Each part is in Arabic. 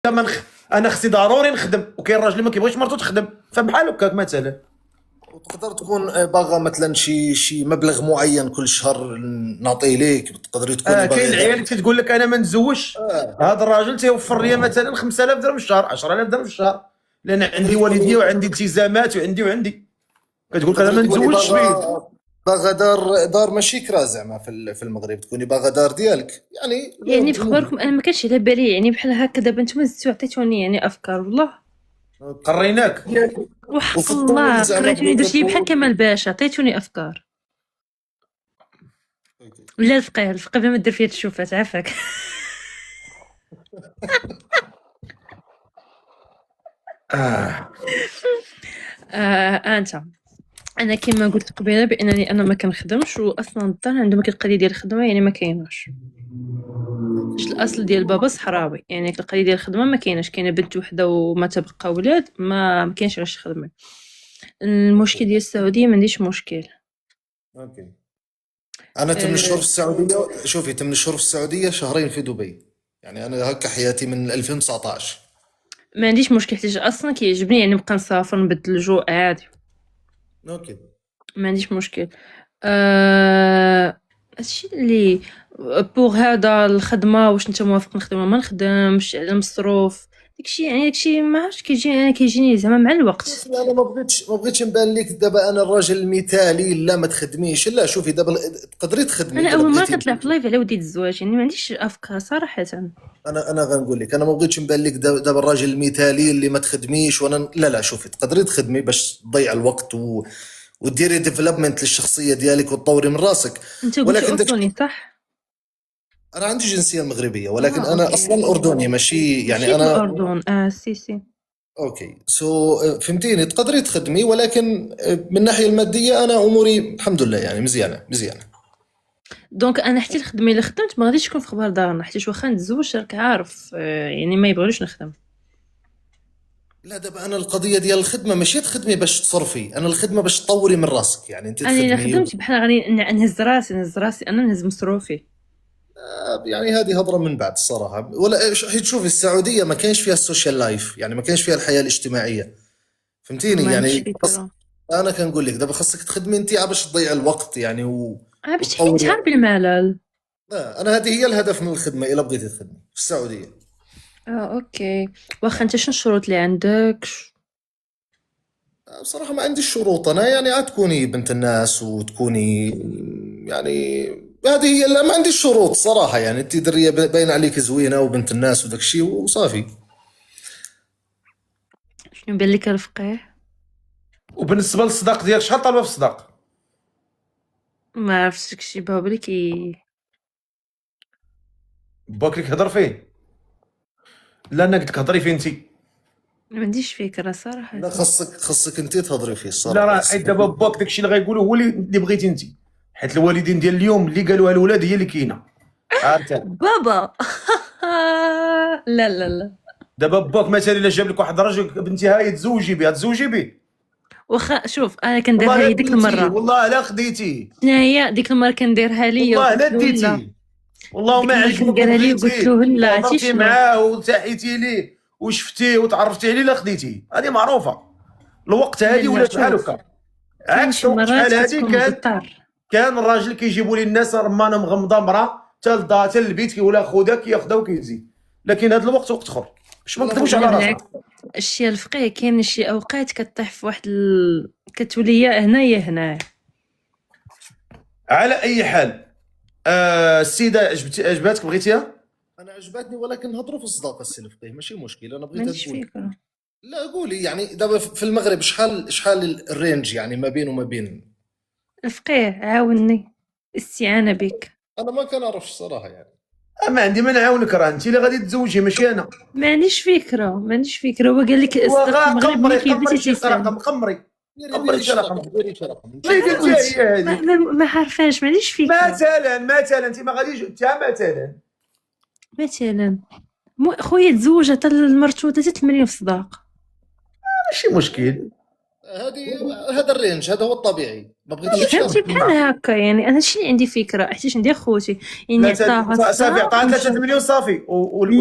انا خصني ضروري نخدم، وكاين راجل اللي ما كيبغيش مرته تخدم، فبحال هكاك مثلا. وتقدر تكون باغا مثلا شي مبلغ معين كل شهر نعطيه ليك، تقدري تكوني باغي كاين العيال اللي تقول لك انا ما نتزوجش، هذا الراجل تيوفر لي مثلا 5000 درهم في الشهر، 10000 درهم في الشهر، لان عندي والديه وعندي التزامات وعندي كتقول لك انا ما تقدري تكوني نتزوجش به. باغا دار ماشي كرا زعما في المغرب، تكوني باغا دار ديالك يعني. يعني في اخباركم انا ما كانش على بالي، يعني بحال هكا دابا نتوما زدتو عطيتوني يعني افكار والله. قريناك وحق وفي الطول الله زعما قريتوني درتي لي بحال بغيتو- كمال باشا، عطيتوني افكار. لا الفقيه بلا ما دير فيا الشوفات عافاك. انت انا كما قلت قبيله بانني انا ما كنخدمش، واصلا الدار عندهم القضيه ديال الخدمه يعني ما كايناش. الاصل ديال بابا صحراوي، يعني القضيه ديال الخدمه ما كايناش، كاينه بنت وحده وما تبقى ولاد، ما كاينش علاش تخدمي. المشكل ديال السعوديه ما عنديش مشكل. اوكي. انا 8 شهور في السعوديه، شوفي 8 شهور في السعوديه، شهرين في دبي، يعني انا هكا حياتي من 2019. ما عنديش مشكل حيت اصلا كيعجبني يعني نبقى نسافر نبدل الجو عادي، اوكي. ما عنديش مشكل. هادشي اللي بوغ هذا الخدمه، واش انت موافق نخدم ولا ما نخدمش على المصروف، داكشي يعني داكشي ما عرفتش كيجيني زعما مع الوقت. شوفي انا ما بغيتش نبان لك دابا انا الراجل المثالي، لا ما تخدميش، لا شوفي دابا تقدري تخدمي انا الا اول مره بغيتي. كنطلع في لايف على وديت الزواج، يعني ما عنديش افكار صراحه. انا غنقول لك، انا ما بغيتش نبان لك دابا الراجل المثالي اللي ما تخدميش، وانا لا شوفي تقدري تخدمي باش تضيع الوقت وديري ديفلوبمنت للشخصيه ديالك وتطوري من راسك. انت قلت ولكن اردني صح؟ انا عندي جنسيه مغربيه، ولكن انا اوكي. اصلا اردني، ماشي يعني مشيت انا. الاردن سي. اوكي فهمتيني، تقدري تخدمي، ولكن من الناحيه الماديه انا اموري الحمد لله يعني مزيانه. دونك انا حتى الخدمه اللي خدمت ما غاديش تكون في اخبار دارنا، حيت واخا نتزوج راك عارف يعني ما يبغيوش نخدم. لا دابا انا القضيه ديال الخدمه ماشي تخدمي باش تصرفي، انا الخدمه باش تطوري من راسك، يعني انت انا الا تخدمي خدمت بحال غادي نهز راسي انا نهز مصروفي. يعني هذه هضره من بعد الصراحه، ولا حيت شوفي السعوديه ما كاينش فيها السوشيال لايف، يعني ما كاينش فيها الحياه الاجتماعيه، فهمتيني ما عنديش يعني فكره. انا كنقول لك دابا خاصك تخدمي انت باش تضيع الوقت يعني باش تحيد وتطوري. شحال بالملل. لا انا هذه هي الهدف من الخدمه الا بغيتي تخدمي في السعوديه. اوكي. واخا انت شنو الشروط اللي عندك؟ بصراحه ما عنديش شروط انا، يعني عاد تكوني بنت الناس وتكوني يعني هذه هي، لا ما عنديش شروط صراحه، يعني انت دريه باين عليك زوينه وبنت الناس وداك الشيء وصافي. شنو بان لك الفقيه؟ وبالنسبه للصداق ديالك شحال طالبه في الصداق؟ ما عرفتش داكشي بابا لي باك لك هضر فيه؟ لا انا قلت لك هضري فيه انت. ما عنديش فكره صراحه. لا خاصك انت تهضري فيه لا الصراحه. راه حيت دابا باك داكشي اللي غايقولوا هو اللي بغيتي انت، حيت الوالدين ديال اليوم اللي قالوها الاولاد هي اللي كاينه، عارفه. بابا. لا. دابا باك مثلا الا جاب لك واحد الراجل بنتي هاي تزوجي به. واخا شوف انا والله كنديرها لا لي ديك ديتي، المره. والله لا خديتي، شنو هي ديك المره كنديرها لي والله لا وقلت له لا. ديتي، والله ما ديك المره عجبك كنديرها لي وقلت له وبغيتيه لا، عرفتي وهضرتي شنو؟ معاه وتحيتي ليه وشفتيه وتعرفتي عليه لا خديتيه، هذه معروفه. الوقت هذه لا ولات بحال شوف، هكا، كاين عكس شي الوقت مرات شحال هذه كتكون مضطر. كان الراجل كيجيبوا لي الناس رمانه مغمضه مرا حتى للدار حتى للبيت كيقول لها خذها كياخذها وكيزيد، لكن هذا الوقت وقت اخر باش ما نكذبوش على لا راسنا. بالعكس، الشيء الفقيه كاين شي اوقات كطيح في واحد كتولي يا هنا يا هنا. على اي حال السيده عجباتك بغيتيها؟ انا عجبتني، ولكن نهضروا في الصداقه السي الفقيه ماشي مشكل، انا ما بغيت عنديش تقول. فكره. لا قولي يعني دابا في المغرب شحال الرينج يعني ما بين وما بين. الفقيه عاوني، استعانه بك. انا ما كنعرفش صراحه يعني. ما عندي ما نعاونك، راه انت اللي غادي تزوجي ماشي انا. ما عنديش فكره هو قال لك الصداق في وغا المغرب قمري ملي كيبدا شي تيسال. رقم قمري ديري شي شي رقم. رقم، ديري شي رقم ما قلت هي هذه ما عارفاش، ما عنديش فكره. مثلا انت ما غاديش انت مثلا خويا تزوج عطى لمرتو 3 مليون في الصداق. ماشي مشكل. هذا الرينج، هذا هو الطبيعي، ما بغيتش فهمتي بحال هكا. يعني انا شي اللي عندي فكره، حيت عندي خوتي يعني عطاها صافي عطاها 3 مليون صافي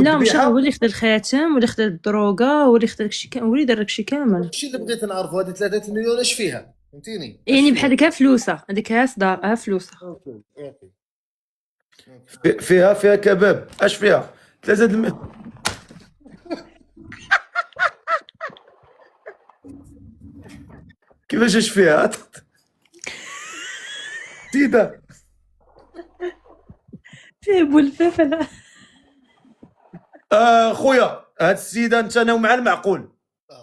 لا مشى هو والذبيحه اللي خدا الخاتم، واللي خدا الدروغه، هو اللي خدا داكشي كامل، هو اللي دار داكشي كامل. الشيء اللي بغيت نعرفه هذه 3 مليون ايش فيها، فهمتيني؟ يعني بحال ديك فلوسها، هذيك صداقها فلوسها. اوكي. فيها كباب. اش فيها 3 كيفاش اش فيها سيده؟ فيه بولفافه. خويا هاد السيده انت ناوي مع المعقول.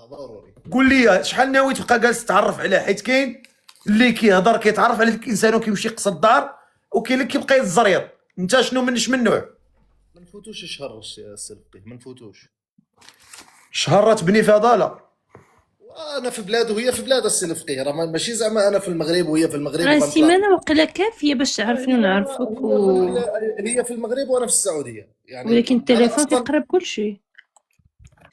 ضروري. قول لي شحال ناوي تبقى جالس تتعرف عليه؟ حيت كاين اللي كيهضر كيتعرف على ديك الانسان وكيمشي يقصد الدار، وكاين اللي كيبقى يتزريط. انت شنو من نوع؟ ما نفوتوش الشهر السلفي، ما نفوتوش. شهر تبني فضاله. انا في بلاد وهي في بلاد السلفقيه، راه ماشي زعما انا في المغرب وهي في المغرب راه وغنطلع. سيمانه وقيله كافيه باش تعرفني ونعرفك هي في المغرب وانا في السعوديه يعني. ولكن أنا التليفون أصلاً- كيقرب كلشي.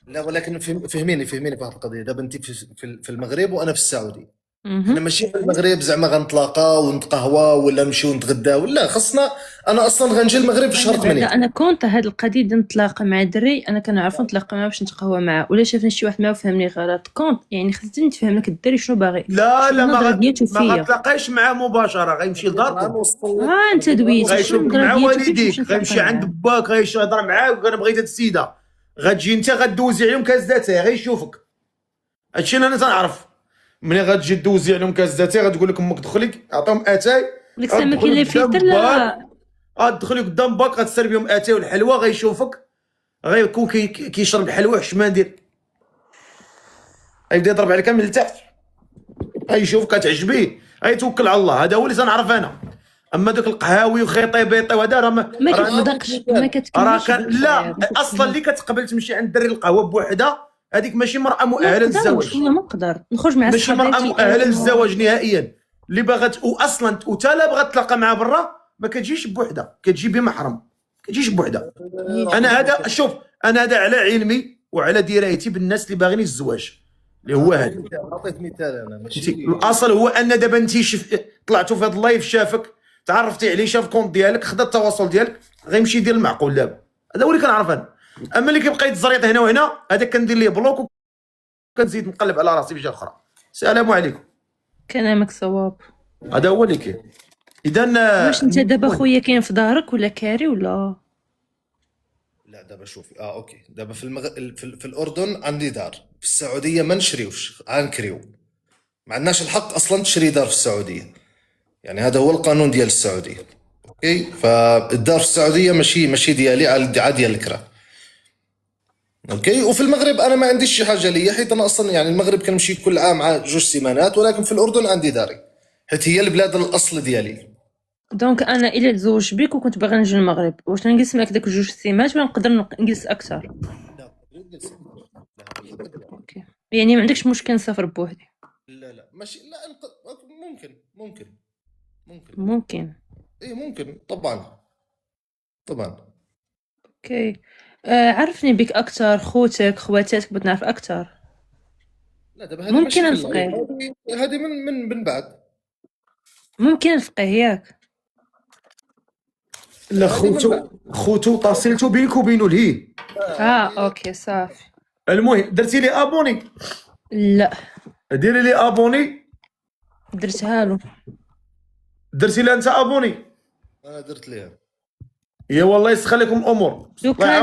لا ولكن فهميني في واحد القضيه. دابا انت في المغرب وانا في السعوديه. احنا ماشي في المغرب زعما غنتلاقاو ونتقهواو ولا نمشيو نتغداو، لا خصنا. انا اصلا غنجي المغرب في شهر 8. لا انا كنت هاد القضيه ديال نتلاقى مع دري، انا كنعرفو نتلاقى معاه باش نتقهوى معاه، ولا شافني شي واحد معاه وفهمني غلط كونت يعني خصني نتفهم لك الدري شنو باغي. لا شنو لا النظرة ما ديالو فيا. غتلاقاش معاه مباشره، غيمشي لداركم. انت دويتي شنو غيشوفك النظرة مع ديالو فيا باش والديك، نتلاقى غيمشي عند معاه. باك، غيهضر معاك وانا بغيت هاد السيده. غتجي انت غدوزي عليهم كاس داتاي، غيشوفك. هادشي اللي انا تنعرف. ملي غتجي دوزي عليهم كاس داتاي غتقول لك امك دخلي عطيهم اتاي. ديك الساعه ما كاين لا فلتر لا. غتدخلي قدام باك غتسرب لهم اتاي والحلوى، غيشوفك غيكون كيشرب الحلوى حشماندير، غيبدا يضرب عليك من التحت، غيشوفك كتعجبيه، غيتوكل على الله. هذا هو اللي تنعرف انا. اما دوك القهاوي وخيطي بيطي وهذا راه ما كتصدقش، ما راه كتكملش كان لا اصلا اللي كتقبل تمشي عند الدري القهوه بوحدها، هذيك ماشي مرأة مؤهله للزواج. ما نقدر نخرج مع ماشي صحابي مرأة مؤهله للزواج نهائيا. اللي باغات واصلا وتا لا بغات تلاقى معاه برا ما كتجيش بوحدها، كتجي بمحرم، كتجيش بوحدها. انا هذا شوف، انا هذا على علمي وعلى درايتي بالناس اللي باغيين الزواج، اللي هو هذا. عطيت مثال انا ماشي. الاصل هو ان دابا انت طلعتوا في هذا اللايف، شافك تعرفتي عليه، شاف كونت ديالك، خدا التواصل ديالك، غيمشي يدير المعقول دابا. هذا هو اللي كنعرف انا. اما اللي كيبقى يتزريط هنا وهنا، هذا كندير ليه بلوك وكنزيد نقلب على راسي في جهه اخرى. السلام عليكم. كلامك صواب. هذا هو اللي كاين. اذا واش انت دابا خويا كاين في دارك ولا كاري ولا؟ لا دابا شوفي اوكي. دابا في الاردن عندي دار، في السعوديه ما نشريوش، غنكريو. ما عندناش الحق اصلا تشري دار في السعوديه، يعني هذا هو القانون ديال السعوديه. اوكي، فالدار في السعوديه ماشي ديالي، على ديال الكرا. اوكي. وفي المغرب انا ما عنديش شي حاجه ليا، حيت انا اصلا يعني المغرب كنمشي كل عام مع 2 سيمانات، ولكن في الاردن عندي داري، حيت هي البلاد الاصل ديالي. دونك انا الا تزوجت بك وكنت باغا نجي للمغرب، واش نجلس معاك داك 2 سيمانات ولا نقدر نجلس اكثر؟ اوكي، يعني ما عندكش مشكل نسافر بوحدي؟ لا ماشي، لا ممكن. ممكن. ايه ممكن طبعا. اوكي. عرفني بك اكثر، خوتك خواتاتك بغيت نعرف اكثر. لا دابا هذه ممكن ماشي في نفقه. هذه من بعد. ممكن نفقه ياك. لا خوتو تصلتو بينك وبينو الهي. اوكي صافي. المهم درتي لي ابوني؟ لا ديري لي ابوني. درتها له. درتي لها انت ابوني؟ انا درت ليها. يا والله يسخر لكم الامور. دوكا